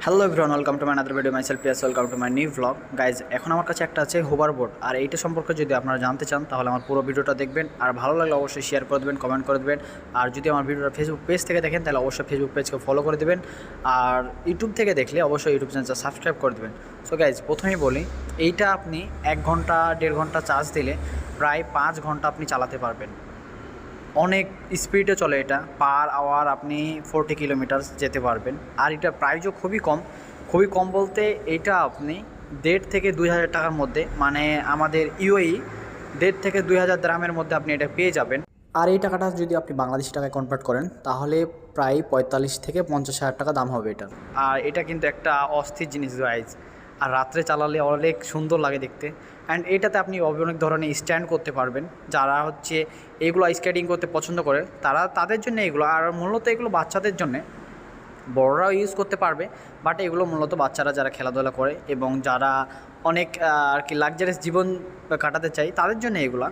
Hello everyone, welcome to my another video. Myself Piyas, welcome to my new vlog. Guys, এখন আমার কাছে একটা আছে হোভারবোর্ড, আর এইটা সম্পর্কে যদি আপনারা জানতে চান তাহলে আমার পুরো ভিডিওটা দেখবেন। আর ভালো লাগলে অবশ্যই শেয়ার করে দেবেন, কমেন্ট করে দেবেন। আর যদি আমার ভিডিওটা ফেসবুক পেজ থেকে দেখেন তাহলে অবশ্যই ফেসবুক পেজকে ফলো করে দেবেন। আর ইউটিউব থেকে দেখলে অবশ্যই ইউটিউব চ্যানেলটা সাবস্ক্রাইব করে দেবেন। সো গাইজ, প্রথমেই বলি, এইটা আপনি 1 ঘন্টা 1.5 ঘন্টা চার্জ দিলে প্রায় 5 ঘন্টা আপনি চালাতে পারবেন। অনেক স্পিডে চলে এটা, পার আওয়ার আপনি 40 কিলোমিটার যেতে পারবেন। আর এটা প্রাইসও খুবই কম বলতে এইটা আপনি 1.5 থেকে 2,000 টাকার মধ্যে, মানে আমাদের ইউএই 1.5 থেকে 2,000 দ্রামের মধ্যে আপনি এটা পেয়ে যাবেন। আর এই টাকাটা যদি আপনি বাংলাদেশি টাকায় কনভার্ট করেন তাহলে প্রায় 45 থেকে 50,000 টাকা দাম হবে এটার। আর এটা কিন্তু একটা অস্থির জিনিস গাইজ, আর রাত্রে চালালে অনেক সুন্দর লাগে দেখতে। অ্যান্ড এটাতে আপনি অনেক ধরনের স্ট্যান্ড করতে পারবেন। যারা হচ্ছে এইগুলো স্কেটিং করতে পছন্দ করে তাদের জন্য এগুলো, আর মূলত এগুলো বাচ্চাদের জন্যে, বড়রাও ইউজ করতে পারবে। বাট এগুলো মূলত বাচ্চারা যারা খেলাধুলা করে এবং যারা অনেক আর কি লাক্সারিয়াস জীবন কাটাতে চায় তাদের জন্য এগুলো।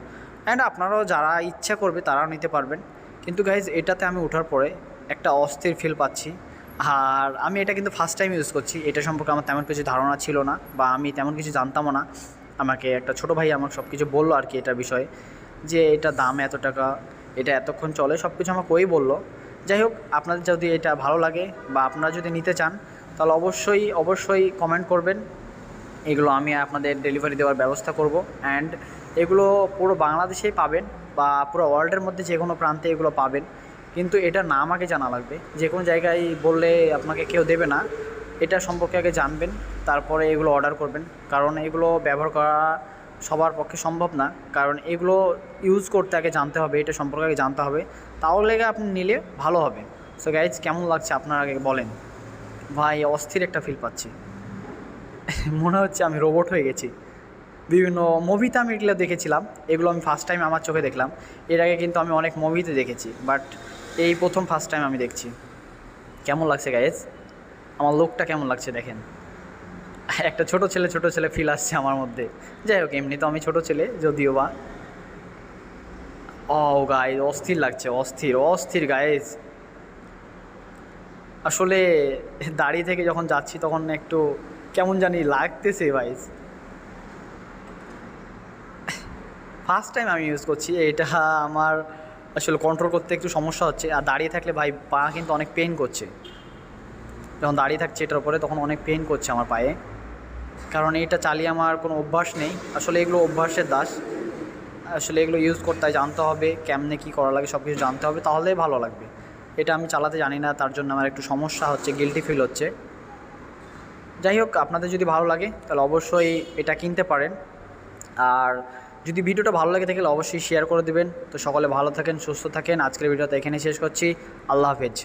অ্যান্ড আপনারাও যারা ইচ্ছা করবে তারাও নিতে পারবেন। কিন্তু গাইজ, এটাতে আমি ওঠার পরে একটা অস্থির ফিল পাচ্ছি। আর আমি এটা কিন্তু ফার্স্ট টাইম ইউজ করছি। এটা সম্পর্কে আমার তেমন কিছু ধারণা ছিল না, বা আমি তেমন কিছু জানতামও না। আমাকে একটা ছোটো ভাই আমাকে সব কিছু বললো আর কি এটার বিষয়ে, যে এটা দাম এত টাকা, এটা এতক্ষণ চলে, সব কিছু আমাকে ওই বললো। যাই হোক, আপনাদের যদি এটা ভালো লাগে বা আপনারা যদি নিতে চান তাহলে অবশ্যই কমেন্ট করবেন। এগুলো আমি আপনাদের ডেলিভারি দেওয়ার ব্যবস্থা করব। অ্যান্ড এগুলো পুরো বাংলাদেশেই পাবেন, বা পুরো ওয়ার্ল্ডের মধ্যে যে কোনো প্রান্তে এগুলো পাবেন। কিন্তু এটার নাম আগে জানা লাগবে। যে কোনো জায়গায় বললে আপনাকে কেউ দেবে না। এটা সম্পর্কে আগে জানবেন, তারপরে এগুলো অর্ডার করবেন। কারণ এগুলো ব্যবহার করা সবার পক্ষে সম্ভব না। কারণ এগুলো ইউজ করতে আগে জানতে হবে, এটা সম্পর্কে আগে জানতে হবে, তাহলে আপনি নিলে ভালো হবে। সো গাইজ, কেমন লাগছে আপনারা আগে বলেন। ভাই, অস্থির একটা ফিল পাচ্ছি। মনে হচ্ছে আমি রোবট হয়ে গেছি। বিভিন্ন মুভিতে আমি এগুলো দেখেছিলাম, এগুলো আমি ফার্স্ট টাইম আমার চোখে দেখলাম। এর আগে কিন্তু আমি অনেক মুভিতে দেখেছি, বাট এই প্রথম ফার্স্ট টাইম আমি দেখছি। কেমন লাগছে গাইজ, আমার লোকটা কেমন লাগছে দেখেন। একটা ছোট ছেলে ফিল আসছে আমার মধ্যে। যাই হোক, এমনি তো আমি ছোট ছেলে যদিও বা। ও গাইজ, অস্থির লাগছে, অস্থির গাইজ। আসলে দাঁড়িয়ে থেকে যখন যাচ্ছি তখন একটু কেমন জানি লাগতেছে ভাইজ। ফার্স্ট টাইম আমি ইউজ করছি এটা, আমার আসলে কন্ট্রোল করতে একটু সমস্যা হচ্ছে। আর দাঁড়িয়ে থাকলে ভাই পা কিন্তু অনেক পেন করছে। যখন দাঁড়িয়ে থাকছে এটার উপরে তখন অনেক পেন করছে আমার পায়ে, কারণ এটা চালিয়ে আমার কোনো অভ্যাস নেই। আসলে এগুলো অভ্যাসের দাস। আসলে এগুলো ইউজ করতে জানতে হবে, কেমনে কী করা লাগে সব কিছু জানতে হবে, তাহলেই ভালো লাগবে। এটা আমি চালাতে জানি না, তার জন্য আমার একটু সমস্যা হচ্ছে, গিল্টি ফিল হচ্ছে। যাই হোক, আপনাদের যদি ভালো লাগে তাহলে অবশ্যই এটা কিনতে পারেন। আর যদি ভিডিওটা ভালো লাগে তাহলে অবশ্যই শেয়ার করে দেবেন। তো সকলে ভালো থাকেন, সুস্থ থাকেন। আজকের ভিডিওটা এখানে শেষ করছি। আল্লাহ হাফেজ।